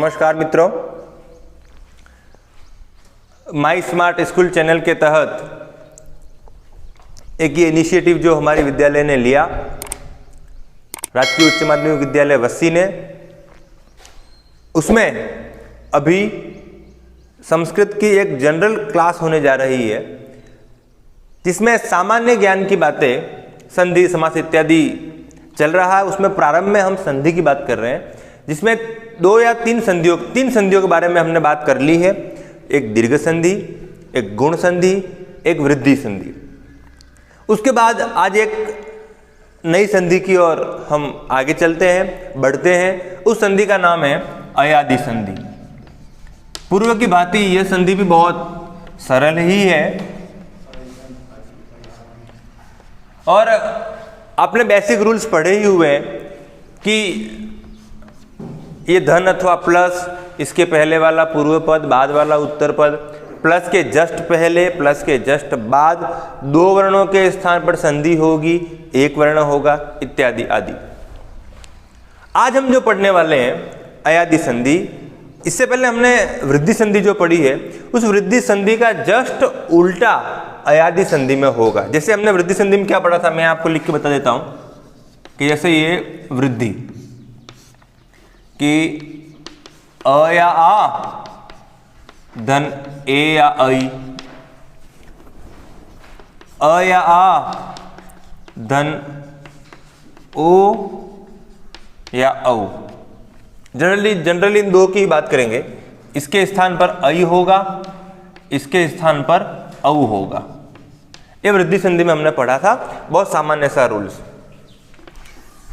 नमस्कार मित्रों, माई smart school channel के तहत एक ये इनिशिएटिव जो हमारे विद्यालय ने लिया, राजकीय उच्च माध्यमिक विद्यालय वस्सी ने, उसमें अभी संस्कृत की एक जनरल क्लास होने जा रही है जिसमें सामान्य ज्ञान की बातें, संधि समास इत्यादि चल रहा है। उसमें प्रारंभ में हम संधि की बात कर रहे हैं, जिसमें तीन संधियों के बारे में हमने बात कर ली है। एक दीर्घ संधि, एक गुण संधि, एक वृद्धि संधि। उसके बाद आज एक नई संधि की ओर हम आगे चलते हैं, बढ़ते हैं। उस संधि का नाम है अयादि संधि। पूर्व की भांति यह संधि भी बहुत सरल ही है और आपने बेसिक रूल्स पढ़े ही हुए हैं कि ये धन अथवा प्लस, इसके पहले वाला पूर्व पद, बाद वाला उत्तर पद, प्लस के जस्ट पहले, प्लस के जस्ट बाद, दो वर्णों के स्थान पर संधि होगी, एक वर्ण होगा, इत्यादि आदि। आज हम जो पढ़ने वाले हैं अयादि संधि, इससे पहले हमने वृद्धि संधि जो पढ़ी है, उस वृद्धि संधि का जस्ट उल्टा अयादि संधि में होगा। जैसे हमने वृद्धि संधि में क्या पढ़ा था, मैं आपको लिख के बता देता हूं कि जैसे ये वृद्धि कि अ या आ धन ए या आई, अ या आ धन ओ या औ। जनरली इन दो की बात करेंगे। इसके स्थान पर आई होगा, इसके स्थान पर औ होगा। ये वृद्धि संधि में हमने पढ़ा था, बहुत सामान्य सा रूल्स।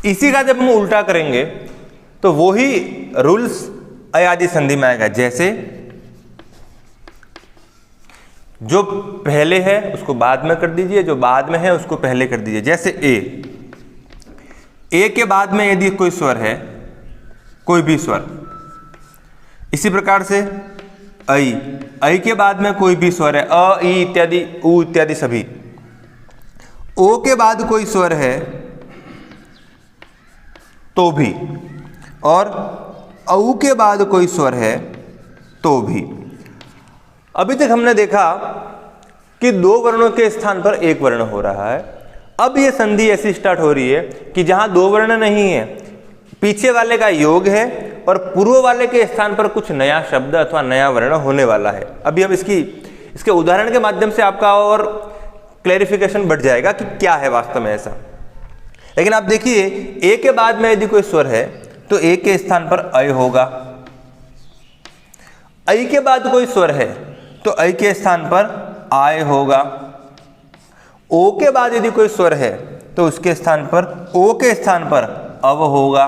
इसी का जब हम उल्टा करेंगे तो वो ही रूल्स अयादि संधि में आएगा। जैसे जो पहले है उसको बाद में कर दीजिए, जो बाद में है उसको पहले कर दीजिए। जैसे ए के बाद में यदि कोई स्वर है, कोई भी स्वर, इसी प्रकार से आई के बाद में कोई भी स्वर है, अ, ई इत्यादि, उ इत्यादि सभी। ओ के बाद कोई स्वर है तो भी, और औ के बाद कोई स्वर है तो भी। अभी तक हमने देखा कि दो वर्णों के स्थान पर एक वर्ण हो रहा है। अब यह संधि ऐसी स्टार्ट हो रही है कि जहां दो वर्ण नहीं है, पीछे वाले का योग है और पूर्व वाले के स्थान पर कुछ नया शब्द अथवा नया वर्ण होने वाला है। अभी हम इसके उदाहरण के माध्यम से आपका और क्लैरिफिकेशन बढ़ जाएगा कि क्या है वास्तव में ऐसा। लेकिन आप देखिए, ए के बाद में यदि कोई स्वर है तो ए के स्थान पर अय होगा। ऐ के बाद कोई स्वर है तो ऐ के स्थान पर आय होगा। ओ के बाद यदि कोई स्वर है तो उसके स्थान पर, ओ के स्थान पर अव होगा।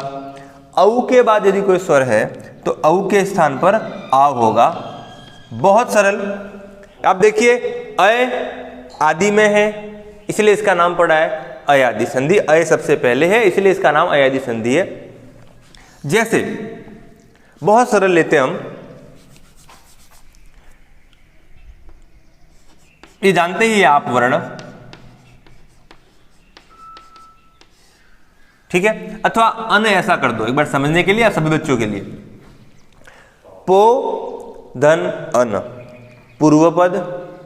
औ के बाद यदि कोई स्वर है तो औ के स्थान पर आव होगा। बहुत सरल। आप देखिए, अय आदि में है इसलिए इसका नाम पड़ा है अयादि संधि। अय सबसे पहले है इसलिए इसका नाम अयादि संधि है। जैसे बहुत सरल लेते हम, ये जानते ही आप वर्ण, ठीक है, अथवा अन ऐसा कर दो एक बार समझने के लिए या सभी बच्चों के लिए। पो धन अन, पूर्व पद,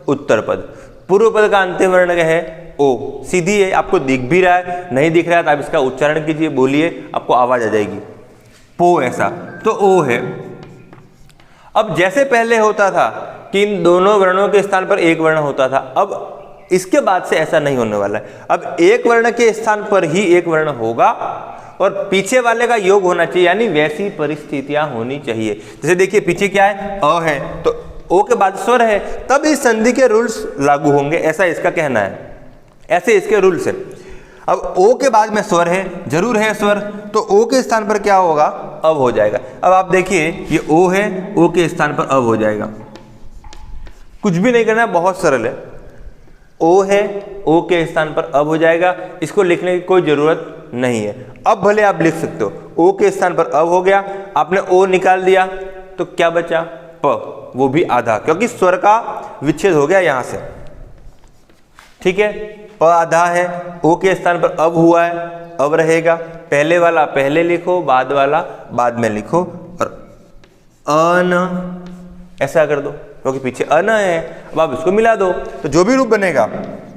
उत्तर पद। पूर्व पद का अंतिम वर्ण क्या है? ओ। सीधी है, आपको दिख भी रहा है, नहीं दिख रहा है तो आप इसका उच्चारण कीजिए, बोलिए, आपको आवाज आ जाएगी। पो ऐसा तो ओ है। अब जैसे पहले होता था कि इन दोनों वर्णों के स्थान पर एक वर्ण होता था, अब इसके बाद से ऐसा नहीं होने वाला है। अब एक वर्ण के स्थान पर ही एक वर्ण होगा और पीछे वाले का योग होना चाहिए, यानी वैसी परिस्थितियां होनी चाहिए। जैसे देखिए, पीछे क्या है? अ है तो ओ के बाद स्वर है, तब इस संधि के रूल्स लागू होंगे, ऐसा इसका कहना है। ऐसे इसके रूल्स है। अब ओ के बाद में स्वर है, जरूर है स्वर, तो ओ के स्थान पर क्या होगा? अव हो जाएगा। अब आप देखिए, ये ओ है, ओ के स्थान पर अव हो जाएगा। कुछ भी नहीं करना है, बहुत सरल है। ओ है, ओ के स्थान पर अब हो जाएगा। इसको लिखने की कोई जरूरत नहीं है। अब भले आप लिख सकते हो, ओ के स्थान पर अब हो गया, आपने ओ निकाल दिया तो क्या बचा? प, वो भी आधा, क्योंकि स्वर का विच्छेद हो गया यहां से, ठीक है। प आधा है, ओ के स्थान पर अब हुआ है, अब रहेगा। पहले वाला पहले लिखो, बाद वाला बाद में लिखो, और अन, ऐसा कर दो क्योंकि पीछे अन है। अब आप इसको मिला दो तो जो भी रूप बनेगा,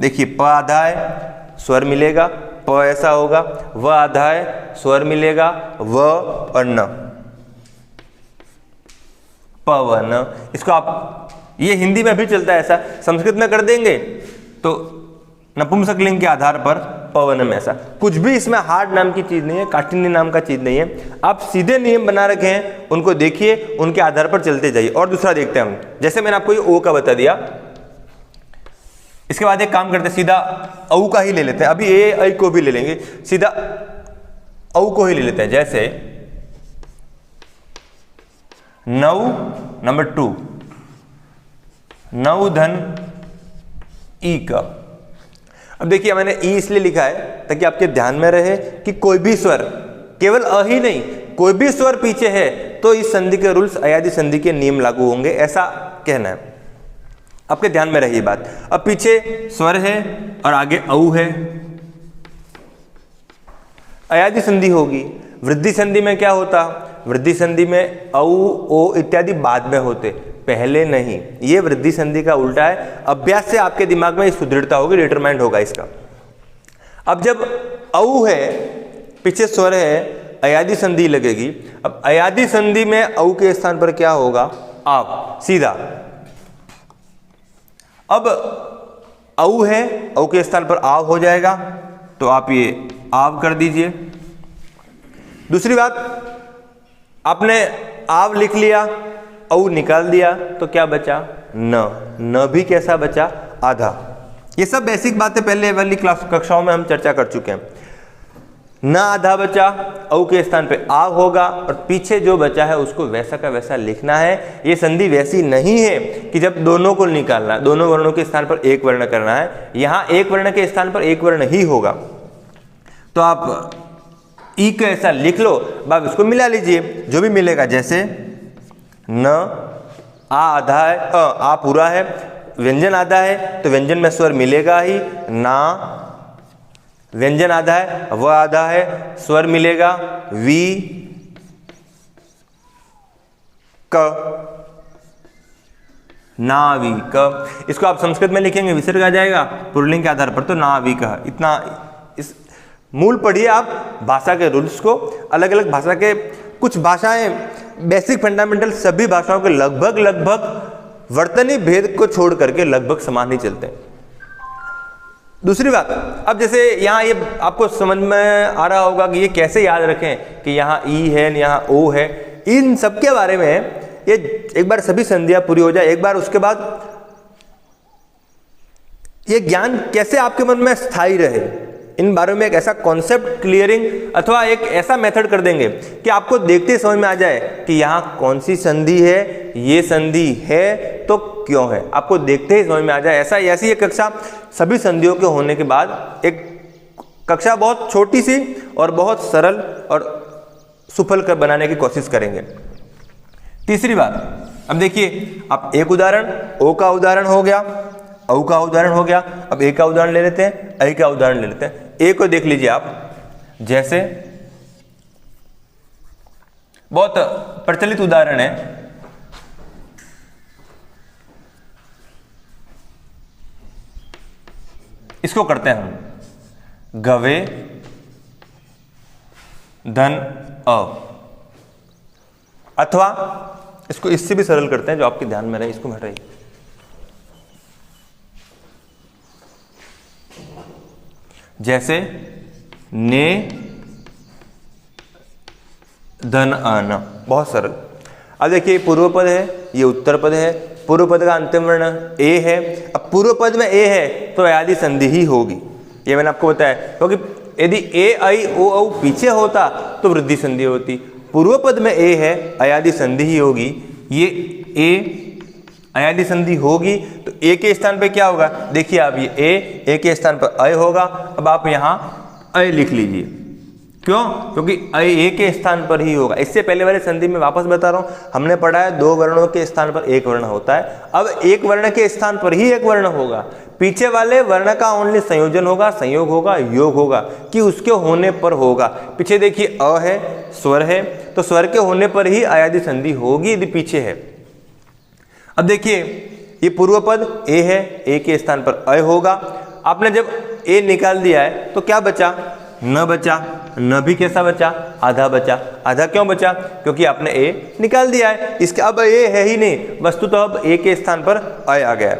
देखिए प आधा है, स्वर मिलेगा, प ऐसा होगा, व आधा है, स्वर मिलेगा, व और न, पवन। इसको आप, ये हिंदी में भी चलता है ऐसा, संस्कृत में कर देंगे तो नपुंसकलिंग के आधार पर पवन में ऐसा। कुछ भी इसमें हार्ड नाम की चीज नहीं है, काठिन्य नाम का चीज नहीं है। आप सीधे नियम बना रखे हैं, उनको देखिए, उनके आधार पर चलते जाइए। और दूसरा देखते हैं हम, जैसे मैंने आपको ये ओ का बता दिया, इसके बाद एक काम करते हैं, सीधा औ का ही ले लेते हैं। अभी ए ऐ को भी ले लेंगे, सीधा औ को ही ले लेते हैं। जैसे 9 नंबर 2, 9 धन ई का। अब देखिए मैंने ई इसलिए लिखा है ताकि आपके ध्यान में रहे कि कोई भी स्वर, केवल अ ही नहीं, कोई भी स्वर पीछे है तो इस संधि के रूल्स, अयादी संधि के नियम लागू होंगे, ऐसा कहना है। आपके ध्यान में रही बात। अब पीछे स्वर है और आगे औ है, अयादी संधि होगी। वृद्धि संधि में क्या होता? वृद्धि संधि में औ, ओ इत्यादि बाद में होते, पहले नहीं। ये वृद्धि संधि का उल्टा है। अभ्यास से आपके दिमाग में सुदृढ़ता होगी, डिटरमाइंड होगा इसका। अब जब औ है, पीछे स्वर है, अयादी संधि लगेगी। अब अयादी संधि में औ के स्थान पर क्या होगा? आव, सीधा। अब औ है, औ के स्थान पर आव हो जाएगा, तो आप ये आव कर दीजिए। दूसरी बात, आपने आव लिख लिया, औ निकाल दिया, तो क्या बचा? न भी कैसा बचा? आधा। ये सब बेसिक बातें पहले वाली कक्षाओं में हम चर्चा कर चुके हैं। न आधा बचा, औ के स्थान पे आव होगा, और पीछे जो बचा है उसको वैसा का वैसा लिखना है। ये संधि वैसी नहीं है कि जब दोनों को निकालना, दोनों वर्णों के स्थान पर एक वर्ण करना है। यहाँ एक वर्ण के स्थान पर एक वर्ण ही होगा, तो आप ई को ऐसा लिख लो, अब इसको मिला लीजिए, जो भी मिलेगा। जैसे न, आ आधा है, आ पूरा है, व्यंजन आधा है तो व्यंजन में स्वर मिलेगा ही। ना, व्यंजन आधा है, व आधा है, स्वर मिलेगा। वी, क, नाविक। इसको आप संस्कृत में लिखेंगे विसर्ग आ जाएगा पुल्लिंग के आधार पर, तो नाविक। इतना इस मूल पढ़िए आप भाषा के रूल्स को। अलग अलग भाषा के, कुछ भाषाएं बेसिक फंडामेंटल सभी भाषाओं के लगभग वर्तनी भेद को छोड़ करके लगभग समान ही चलते हैं। दूसरी बात, अब जैसे यहाँ ये आपको समझ में आ रहा होगा कि ये कैसे याद रखें कि यहाँ ई है, यहाँ ओ है। इन सब के बारे में ये एक बार सभी संधियां पूरी हो जाए, एक बार उसके बाद ये ज्ञान कैसे आपके मन में स्थायी रहे, इन बारे में एक ऐसा कॉन्सेप्ट क्लियरिंग अथवा एक ऐसा मेथड कर देंगे कि आपको देखते ही समझ में आ जाए कि यहाँ कौन सी संधि है, ये संधि है तो क्यों है, आपको देखते ही समझ में आ जाए। ऐसी एक कक्षा सभी संधियों के होने के बाद, एक कक्षा बहुत छोटी सी और बहुत सरल और सुफल कर बनाने की कोशिश करेंगे। तीसरी बात, अब देखिए, आप एक उदाहरण, ओ का उदाहरण हो गया, औ का उदाहरण हो गया, अब ए का उदाहरण ले लेते हैं, ऐ का उदाहरण ले लेते हैं। ए को देख लीजिए आप, जैसे बहुत प्रचलित उदाहरण है, इसको करते हैं हम, गवे धन अ, अथवा इसको इससे भी सरल करते हैं, जो आपके ध्यान में रहे, इसको हटाइए। जैसे ने धन अन, बहुत सरल। अब देखिए, पूर्व पद है, ये उत्तर पद है, पूर्व पद का अंतिम वर्ण ए है। अब पूर्व पद में ए है तो अयादी संधि ही होगी, ये मैंने आपको बताया, क्योंकि यदि ए ऐ ओ औ पीछे होता तो वृद्धि संधि होती। पूर्व पद में ए है, अयादी संधि ही होगी। ये ए अयादी संधि होगी तो ए के स्थान पे क्या होगा? देखिए आप, ये ए के स्थान पर अय होगा। अब आप यहाँ अय लिख लीजिए, क्यों? क्योंकि ए के स्थान पर ही होगा। इससे पहले वाले संधि में वापस बता रहा हूं, हमने पढ़ा है 2 वर्णों के स्थान पर एक वर्ण होता है, अब एक वर्ण के स्थान पर ही एक वर्ण होगा। पीछे वाले वर्ण का ओनली संयोजन होगा, संयोग होगा, योग होगा कि उसके होने पर होगा। पीछे देखिए अ है, स्वर है, तो स्वर के होने पर ही अयादि संधि होगी यदि पीछे है। अब देखिए ये पूर्व पद ए है, ए के स्थान पर अ होगा। आपने जब ए निकाल दिया है तो क्या बचा? न बचा। न भी कैसा बचा? आधा बचा। आधा क्यों बचा? क्योंकि आपने ए निकाल दिया है, इसके अब ए है ही नहीं, वस्तु तो अब ए के स्थान पर अ आ गया।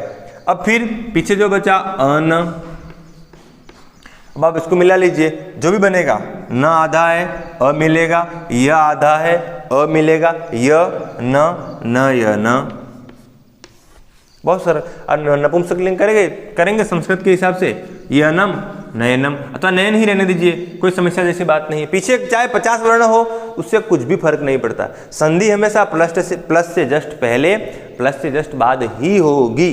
अब फिर पीछे जो बचा अन, अब आप इसको मिला लीजिए, जो भी बनेगा न आधा है अ मिलेगा, य आधा है अ मिलेगा, य न य न। बहुत सारा नपुंसकलिंग करेंगे संस्कृत के हिसाब से, यनम नयनम, अथवा नयन ही रहने दीजिए, कोई समस्या जैसी बात नहीं है। पीछे चाहे 50 वर्ण हो उससे कुछ भी फर्क नहीं पड़ता। संधि हमेशा प्लस से जस्ट पहले, प्लस से जस्ट बाद ही होगी।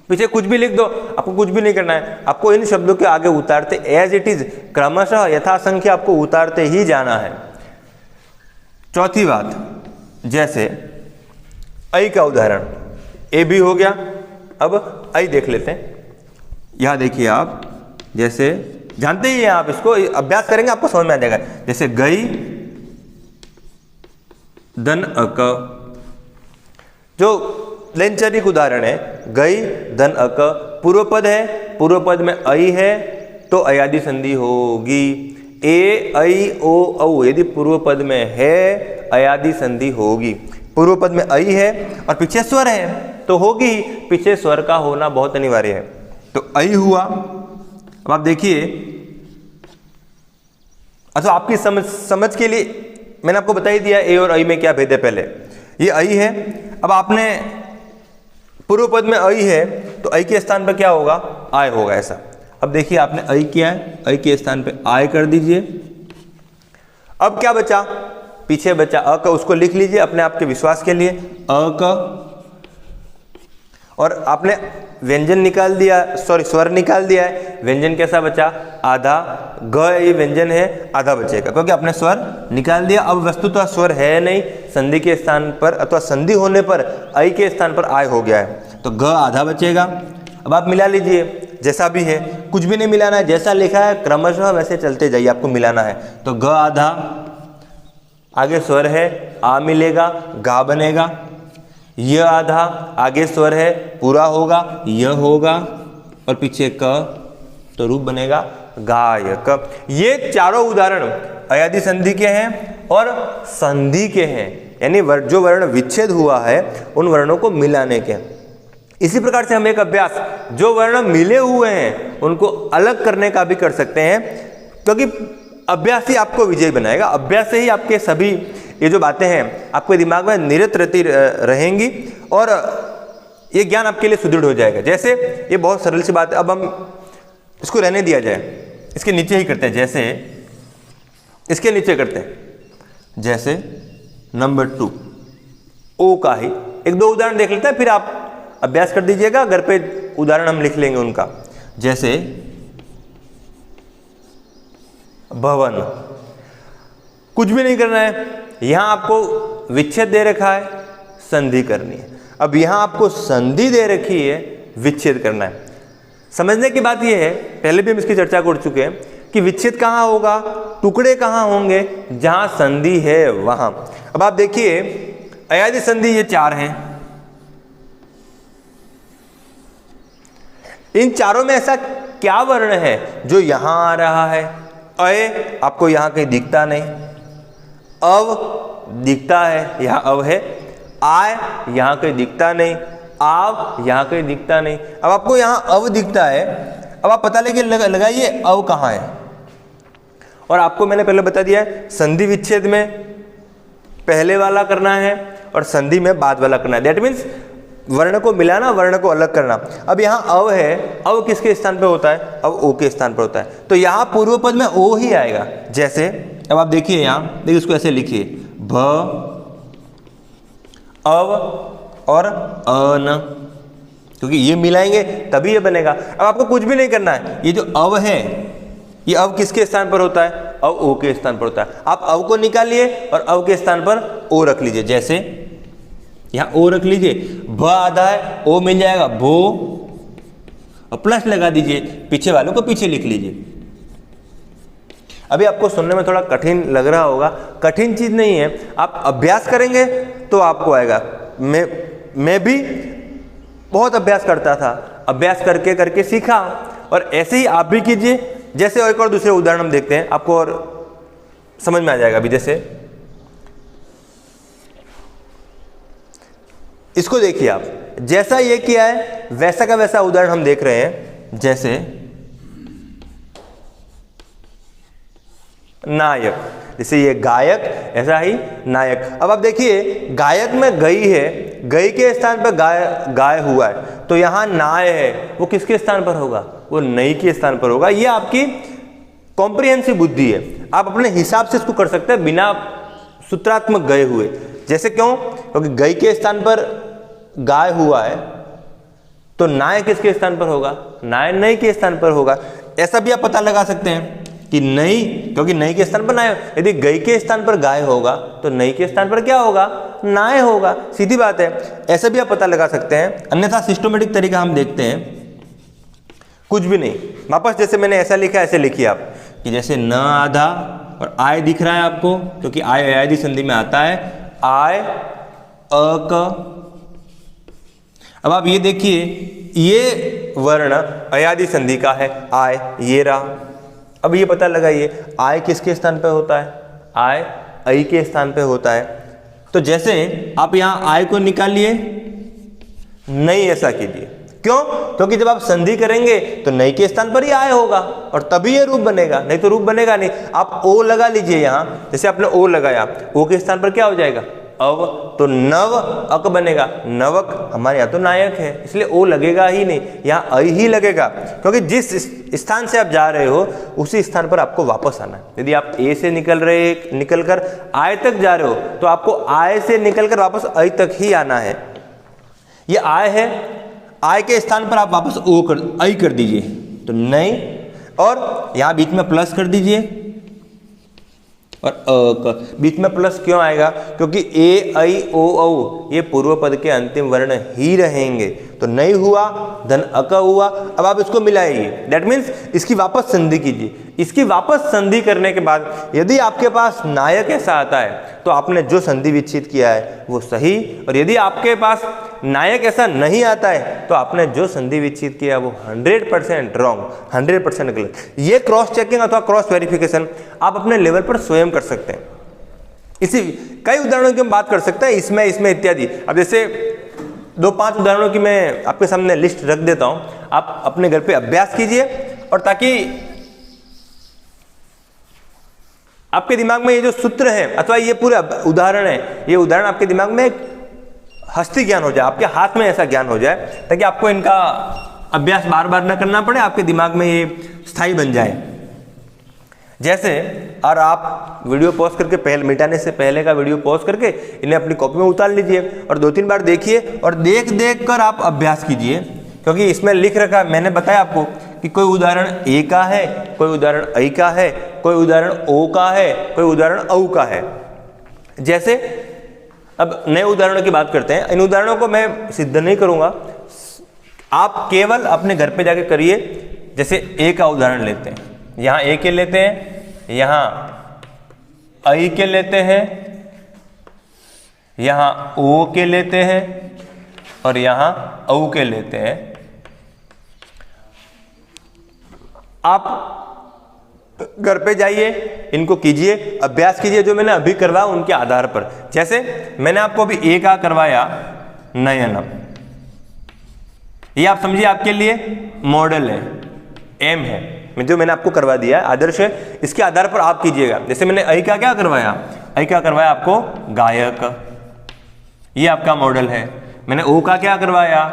पीछे कुछ भी लिख दो, आपको कुछ भी नहीं करना है, आपको इन शब्दों के आगे उतारते एज इट इज क्रमशः यथासंख्या आपको उतारते ही जाना है। चौथी बात, जैसे ऐ का उदाहरण, ए भी हो गया, अब ऐ देख लेते हैं। यहां देखिए आप, जैसे जानते ही हैं आप, इसको अभ्यास करेंगे आपको समझ में आ जाएगा। जैसे गई धन अक, जो लेंचरिक उदाहरण है, गई धन अक, पूर्व पद है, पूर्व पद में ऐ है तो अयादि संधि होगी। ए ऐ ओ औ यदि पूर्व पद में है अयादि संधि होगी। पूर्व पद में ऐ है और पीछे स्वर है तो होगी, पीछे स्वर का होना बहुत अनिवार्य है। तो ऐ हुआ। अब आप देखिए, अच्छा आपकी समझ के लिए मैंने आपको बता ही दिया ए और ऐ में क्या भेद है। पहले ये ऐ है, अब आपने पूर्व पद में ऐ है तो ऐ के स्थान पर क्या होगा? आय होगा ऐसा। अब देखिए आपने ऐ किया है, ऐ के स्थान पे आय कर दीजिए। अब क्या बचा? पीछे बचा अ का, उसको लिख लीजिए अपने आप के विश्वास के लिए, अ का, और आपने व्यंजन निकाल दिया, सॉरी स्वर निकाल दिया है। व्यंजन कैसा बचा? आधा। ग ये व्यंजन है, आधा बचेगा क्योंकि आपने स्वर निकाल दिया। अब वस्तुतः स्वर है नहीं, संधि के स्थान पर अथवा संधि होने पर ऐ के स्थान पर आय हो गया है, तो ग आधा बचेगा। अब आप मिला लीजिए जैसा भी है, कुछ भी नहीं मिलाना है, जैसा लिखा है क्रमशः वैसे चलते जाइए, आपको मिलाना है। तो ग आधा, आगे स्वर है आ मिलेगा, गा बनेगा। य आधा, आगे स्वर है पूरा होगा, य होगा, और पीछे क तो रूप बनेगा गायक। ये चारों उदाहरण अयादि संधि के हैं और संधि के हैं, यानी जो वर्ण विच्छेद हुआ है उन वर्णों को मिलाने के। इसी प्रकार से हम एक अभ्यास, जो वर्ण मिले हुए हैं उनको अलग करने का भी कर सकते हैं, क्योंकि अभ्यास ही आपको विजयी बनाएगा। अभ्यास से ही आपके सभी ये जो बातें हैं आपके दिमाग में निरत रहती रहेंगी और ये ज्ञान आपके लिए सुदृढ़ हो जाएगा। जैसे ये बहुत सरल सी बात है, अब हम इसको रहने दिया जाए, इसके नीचे ही करते हैं। जैसे इसके नीचे करते हैं, जैसे नंबर 2 ओ का ही एक दो उदाहरण देख लेते हैं, फिर आप अभ्यास कर दीजिएगा, घर पे उदाहरण हम लिख लेंगे उनका। जैसे भवन, कुछ भी नहीं करना है, यहां आपको विच्छेद दे रखा है, संधि करनी है। अब यहां आपको संधि दे रखी है, विच्छेद करना है। समझने की बात यह है, पहले भी हम इसकी चर्चा कर चुके हैं कि विच्छेद कहां होगा, टुकड़े कहां होंगे, जहां संधि है वहां। अब आप देखिए अयादि संधि ये 4 हैं, इन चारों में ऐसा क्या वर्ण है जो यहां आ रहा है? अय आपको यहां कहीं दिखता नहीं, अव दिखता है, यहां अव है, आय यहां कहीं दिखता नहीं, आव यहां कहीं दिखता नहीं। अब आपको यहां अव दिखता है, अब आप पता लेके लगाइए अव कहां है। और आपको मैंने पहले बता दिया है, संधि विच्छेद में पहले वाला करना है और संधि में बाद वाला करना है। दैट मीन्स वर्ण को मिलाना, वर्ण को अलग करना। अब यहाँ अव है, अव किसके स्थान पे होता है? अव ओ के स्थान पर होता है, तो यहाँ पूर्व पद में ओ ही आएगा। जैसे अब आप देखिए, यहाँ देखिए, इसको ऐसे लिखिए, भ अव और अन, क्योंकि ये मिलाएंगे तभी ये बनेगा। अब आपको कुछ भी नहीं करना है, ये जो अव है ये अव किसके स्थान पर होता है? अव ओ के स्थान पर होता है। आप अव को निकालिए और अव के स्थान पर ओ रख लीजिए। जैसे यहाँ ओ रख लीजिए, भ आधा है, ओ मिल जाएगा भो, और प्लस लगा दीजिए, पीछे वालों को पीछे लिख लीजिए। अभी आपको सुनने में थोड़ा कठिन लग रहा होगा, कठिन चीज नहीं है, आप अभ्यास करेंगे तो आपको आएगा। मैं भी बहुत अभ्यास करता था, अभ्यास करके करके सीखा, और ऐसे ही आप भी कीजिए। जैसे एक और दूसरे उदाहरण हम देखते हैं, आपको और समझ में आ जाएगा। अभी जैसे इसको देखिए आप, जैसा ये किया है वैसा का वैसा उदाहरण हम देख रहे हैं। जैसे नायक, जैसे ये गायक, ऐसा ही नायक। अब आप देखिए गायक में गई है, गई के स्थान पर गाय हुआ है, तो यहां नाय है, वो किसके स्थान पर होगा? वो नई के स्थान पर होगा। ये आपकी कॉम्प्रिहेंसिव बुद्धि है, आप अपने हिसाब से इसको कर सकते हैं बिना सूत्रात्मक गए हुए। जैसे क्यों? क्योंकि गई के स्थान पर गाय हुआ है, तो नाय किसके स्थान पर होगा? नाय नई के स्थान पर होगा। ऐसा भी आप पता लगा सकते हैं कि नई, क्योंकि नई के स्थान पर नाय, यदि गई के स्थान पर गाय होगा तो नई के स्थान पर क्या होगा? नाय होगा। सीधी बात है, ऐसा भी आप पता लगा सकते हैं। अन्यथा सिस्टमेटिक तरीका हम देखते हैं, कुछ भी नहीं, वापस जैसे मैंने ऐसा लिखा ऐसे लिखिए आप, कि जैसे न आधा और आय दिख रहा है आपको, क्योंकि आय अयादी संधि में आता है, आय अक। अब आप ये देखिए, ये वर्ण अयादी संधि का है, आय, ये रहा। अब ये पता लगाइए आय किसके स्थान पे होता है? आय ऐ के स्थान पे होता है। तो जैसे आप यहां आय को निकालिए, नहीं ऐसा कीजिए। क्यों? क्योंकि जब आप संधि करेंगे तो नई के स्थान पर ही आय होगा और तभी ये रूप बनेगा, नहीं तो रूप बनेगा नहीं। आप ओ लगा लीजिए यहां, जैसे आपने ओ लगाया, ओ के स्थान पर क्या हो जाएगा? अव, तो नव अक बनेगा। नवक हमारे यहाँ तो नायक है, इसलिए ओ लगेगा ही नहीं, यहाँ ऐ ही लगेगा, क्योंकि जिस स्थान से आप जा रहे हो उसी स्थान पर आपको वापस आना है। यदि आप ए से निकलकर आय तक जा रहे हो तो आपको आय से निकलकर वापस ऐ तक ही आना है। ये आय है, आय के स्थान पर आप वापस ऐ कर दीजिए, तो नहीं, और यहाँ बीच में प्लस कर दीजिए, और बीच में प्लस क्यों आएगा? क्योंकि ए ऐ ओ औ ये पूर्व पद के अंतिम वर्ण ही रहेंगे, तो नहीं हुआ, धन अक हुआ। अब आप इसको मिलाइए, दैट मीन्स इसकी वापस संधि कीजिए। इसकी वापस संधि करने के बाद यदि आपके पास नायक ऐसा आता है तो आपने जो संधि विच्छेद किया है वो सही, और यदि आपके पास नायक ऐसा नहीं आता है तो आपने जो संधि विच्छेद किया वो 100% रॉन्ग, 100% गलत। ये क्रॉस चेकिंग अथवा क्रॉस वेरिफिकेशन आप अपने लेवल पर स्वयं कर सकते हैं। इसी कई उदाहरणों की हम बात कर सकते हैं, इसमें इत्यादि। अब जैसे 2-5 उदाहरणों की मैं आपके सामने लिस्ट रख देता हूं, आप अपने घर पे अभ्यास कीजिए, और ताकि आपके दिमाग में ये जो सूत्र है अथवा ये पूरा उदाहरण है, ये उदाहरण आपके दिमाग में एक हस्ती ज्ञान हो जाए, आपके हाथ में ऐसा ज्ञान हो जाए, ताकि आपको इनका अभ्यास बार बार न करना पड़े, आपके दिमाग में ये स्थायी बन जाए। जैसे, और आप वीडियो पॉज करके पहले मिटाने से पहले का वीडियो पॉज करके इन्हें अपनी कॉपी में उतार लीजिए और 2-3 बार देखिए, और देख कर आप अभ्यास कीजिए, क्योंकि इसमें लिख रखा है, मैंने बताया आपको कि कोई उदाहरण ए का है, कोई उदाहरण ऐ का है, कोई उदाहरण ओ का है, कोई उदाहरण औ का है। जैसे अब नए उदाहरणों की बात करते हैं। इन उदाहरणों को मैं सिद्ध नहीं करूंगा, आप केवल अपने घर पे जाके करिए। जैसे ए का उदाहरण लेते हैं, यहाँ ए के लेते हैं, यहाँ ऐ के लेते हैं, यहाँ ओ के लेते हैं, और यहाँ औ के लेते हैं। आप घर पे जाइए, इनको कीजिए, अभ्यास कीजिए, जो मैंने अभी करवाया उनके आधार पर। जैसे मैंने आपको अभी ए का करवाया नयनम, ये आप समझिए आपके लिए मॉडल है, एम है, जो मैंने आपको करवा दिया है, आदर्श है, इसके आधार पर आप कीजिएगा। जैसे मैंने ऐ का क्या करवाया, ऐ का करवाया आपको गायक, ये आपका मॉडल है। मैंने ओ का क्या करवाया,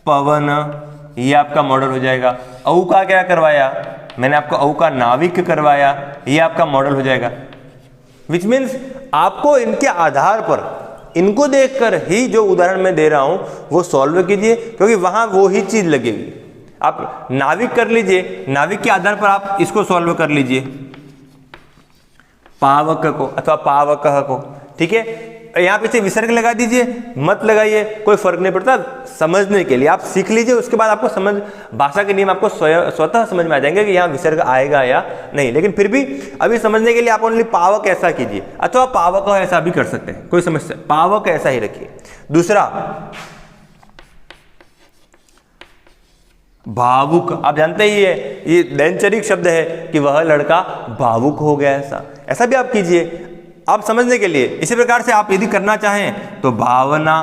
पवन, ये आपका मॉडल हो जाएगा। औ का क्या करवाया, मैंने आपको औ का नाविक करवाया, ये आपका मॉडल हो जाएगा। विच मीन्स आपको इनके आधार पर, इनको देखकर ही जो उदाहरण मैं दे रहा हूं वो सॉल्व कीजिए, क्योंकि वहां वो ही चीज लगेगी। आप नाविक कर लीजिए, नाविक के आधार पर आप इसको सॉल्व कर लीजिए। पावक को अथवा पावकः को। ठीक है, यहाँ पीछे विसर्ग लगा दीजिए, मत लगाइए, कोई फर्क नहीं पड़ता। समझने के लिए आप सीख लीजिए, उसके बाद आपको समझ, भाषा के नियम आपको स्वतः समझ में आ जाएंगे कि यहाँ विसर्ग आएगा या नहीं। लेकिन फिर भी अभी समझने के लिए आप ओनली पावक ऐसा कीजिए अथवा पावक ऐसा भी कर सकते हैं, कोई समस्या, पावक ऐसा ही रखिए। दूसरा भावुक, आप जानते ही है ये दैनचरिक शब्द है कि वह लड़का भावुक हो गया, ऐसा भी आप कीजिए आप समझने के लिए। इसी प्रकार से आप यदि करना चाहें तो भावना,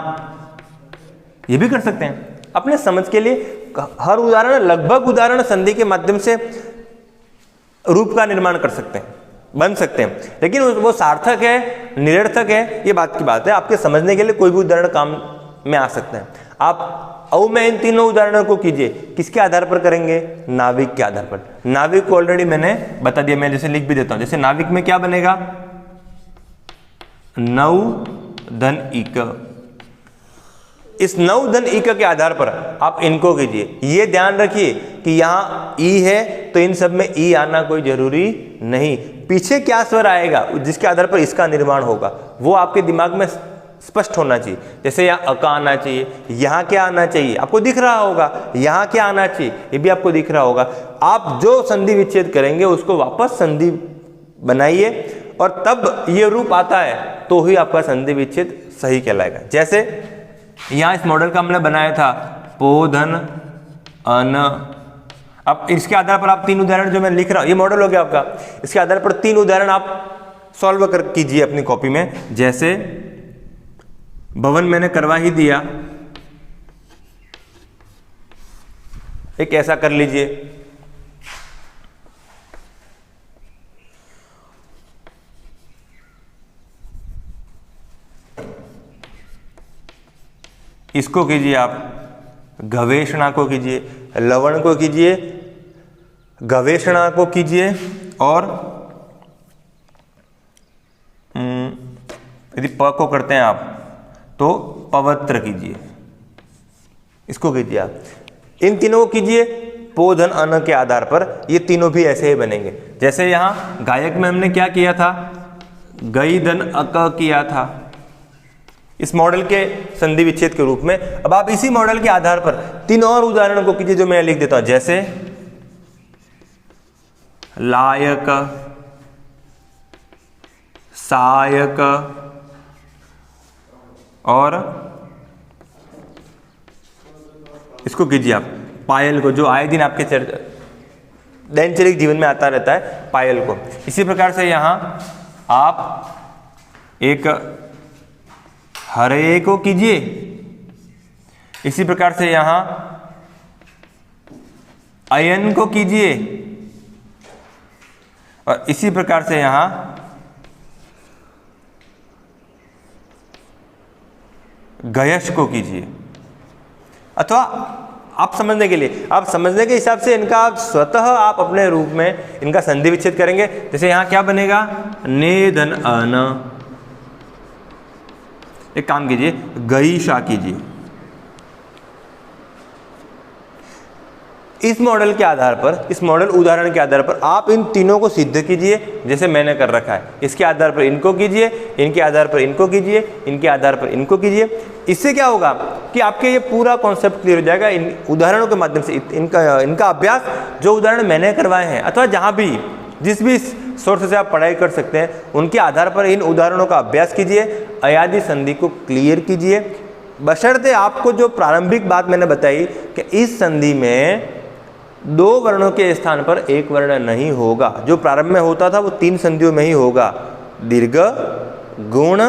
ये भी कर सकते हैं अपने समझ के लिए। हर उदाहरण, लगभग उदाहरण संधि के माध्यम से रूप का निर्माण कर सकते हैं, बन सकते हैं, लेकिन वो सार्थक है निरर्थक है ये बात की बात है। आपके समझने के लिए कोई भी उदाहरण काम में आ सकता है। आप औ में इन तीनों उदाहरणों को कीजिए, किसके आधार पर करेंगे? नाविक के आधार पर। नाविक को ऑलरेडी मैंने बता दिया, मैं जैसे लिख भी देता हूं, जैसे नाविक में क्या बनेगा? नौ धन इक। इस नौ धन इक के आधार पर आप इनको कीजिए। ये ध्यान रखिए कि यहाँ ई है तो इन सब में ई आना कोई जरूरी नहीं, पीछे क्या स्वर आएगा जिसके आधार पर इसका निर्माण होगा वो आपके दिमाग में स्पष्ट होना चाहिए। जैसे यहाँ अका आना चाहिए, यहाँ क्या आना चाहिए आपको दिख रहा होगा, यहाँ क्या आना चाहिए ये भी आपको दिख रहा होगा। आप जो संधि विच्छेद करेंगे उसको वापस संधि बनाइए और तब ये रूप आता है तो ही आपका संधि विच्छेद सही कहलाएगा। जैसे यहाँ इस मॉडल का हमने बनाया था पो धन अन। अब इसके आधार पर आप तीन उदाहरण जो मैं लिख रहा हूँ, ये मॉडल हो गया आपका, इसके आधार पर तीन उदाहरण आप सॉल्व कर कीजिए अपनी कॉपी में। जैसे भवन मैंने करवा ही दिया, एक ऐसा कर लीजिए। इसको कीजिए आप, गवेषणा को कीजिए, लवण को कीजिए, गवेषणा को कीजिए, और यदि प को करते हैं आप तो पवित्र कीजिए, इसको कीजिए आप। इन तीनों को कीजिए पो धन अन के आधार पर, ये तीनों भी ऐसे ही बनेंगे। जैसे यहाँ गायक में हमने क्या किया था? गई धन अक किया था इस मॉडल के संधि विच्छेद के रूप में। अब आप इसी मॉडल के आधार पर तीन और उदाहरणों को कीजिए जो मैं लिख देता हूं। जैसे लायक, सायक और इसको कीजिए आप पायल को, जो आए दिन आपके दैनचर्या जीवन में आता रहता है, पायल को। इसी प्रकार से यहां आप एक हरे को कीजिए, इसी प्रकार से यहां अयन को कीजिए, और इसी प्रकार से यहां गयश को कीजिए। अथवा आप समझने के लिए, आप समझने के हिसाब से इनका आप स्वतः आप अपने रूप में इनका संधि विच्छेद करेंगे। जैसे यहां क्या बनेगा? ने धन अन। एक काम कीजिए, गईशा कीजिए। इस मॉडल के आधार पर, इस मॉडल उदाहरण के आधार पर आप इन तीनों को सिद्ध कीजिए जैसे मैंने कर रखा है। इसके आधार पर इनको कीजिए, इनके आधार पर इनको कीजिए, इनके आधार पर इनको कीजिए। इससे क्या होगा कि आपके ये पूरा कॉन्सेप्ट क्लियर हो जाएगा इन उदाहरणों के माध्यम से। इनका अभ्यास जो उदाहरण मैंने करवाए हैं अथवा जहाँ भी जिस भी सोर्स से आप पढ़ाई कर सकते हैं उनके आधार पर इन उदाहरणों का अभ्यास कीजिए, अयादी संधि को क्लियर कीजिए। बशर्ते आपको जो प्रारंभिक बात मैंने बताई कि इस संधि में दो वर्णों के स्थान पर एक वर्ण नहीं होगा। जो प्रारंभ में होता था वो तीन संधियों में ही होगा, दीर्घ, गुण,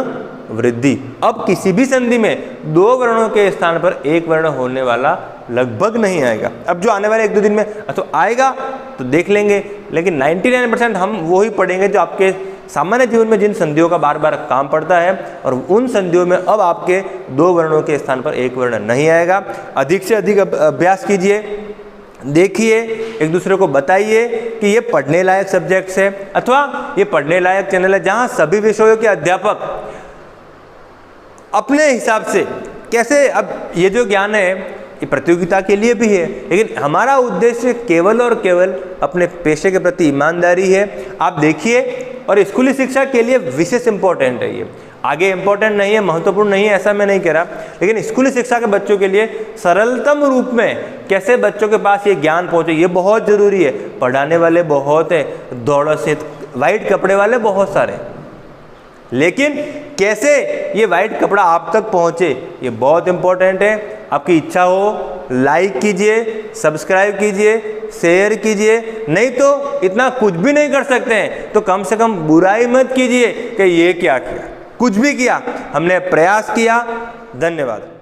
वृद्धि। अब किसी भी संधि में दो वर्णों के स्थान पर एक वर्ण होने वाला लगभग नहीं आएगा। अब जो आने वाले एक दो दिन में तो आएगा तो देख लेंगे, लेकिन 99% हम वो ही पढ़ेंगे जो आपके सामान्य जीवन में जिन संधियों का बार बार काम पड़ता है, और उन संधियों में अब आपके दो वर्णों के स्थान पर एक वर्ण नहीं आएगा। अधिक से अधिक अभ्यास कीजिए, देखिए, एक दूसरे को बताइए कि ये पढ़ने लायक सब्जेक्ट्स है अथवा ये पढ़ने लायक चैनल है जहाँ सभी विषयों के अध्यापक अपने हिसाब से कैसे, अब ये जो ज्ञान है ये प्रतियोगिता के लिए भी है, लेकिन हमारा उद्देश्य केवल और केवल अपने पेशे के प्रति ईमानदारी है। आप देखिए और स्कूली शिक्षा के लिए विशेष इंपॉर्टेंट है। ये आगे इंपॉर्टेंट नहीं है, महत्वपूर्ण नहीं है, ऐसा मैं नहीं कह रहा, लेकिन स्कूली शिक्षा के बच्चों के लिए सरलतम रूप में कैसे बच्चों के पास ये ज्ञान पहुंचे, ये बहुत जरूरी है। पढ़ाने वाले बहुत है, दौड़ से वाइट कपड़े वाले बहुत सारे, लेकिन कैसे ये वाइट कपड़ा आप तक पहुंचे ये बहुत इंपॉर्टेंट है। आपकी इच्छा हो लाइक कीजिए, सब्सक्राइब कीजिए, शेयर कीजिए, नहीं तो इतना कुछ भी नहीं कर सकते हैं तो कम से कम बुराई मत कीजिए कि ये क्या किया, कुछ भी किया, हमने प्रयास किया। धन्यवाद।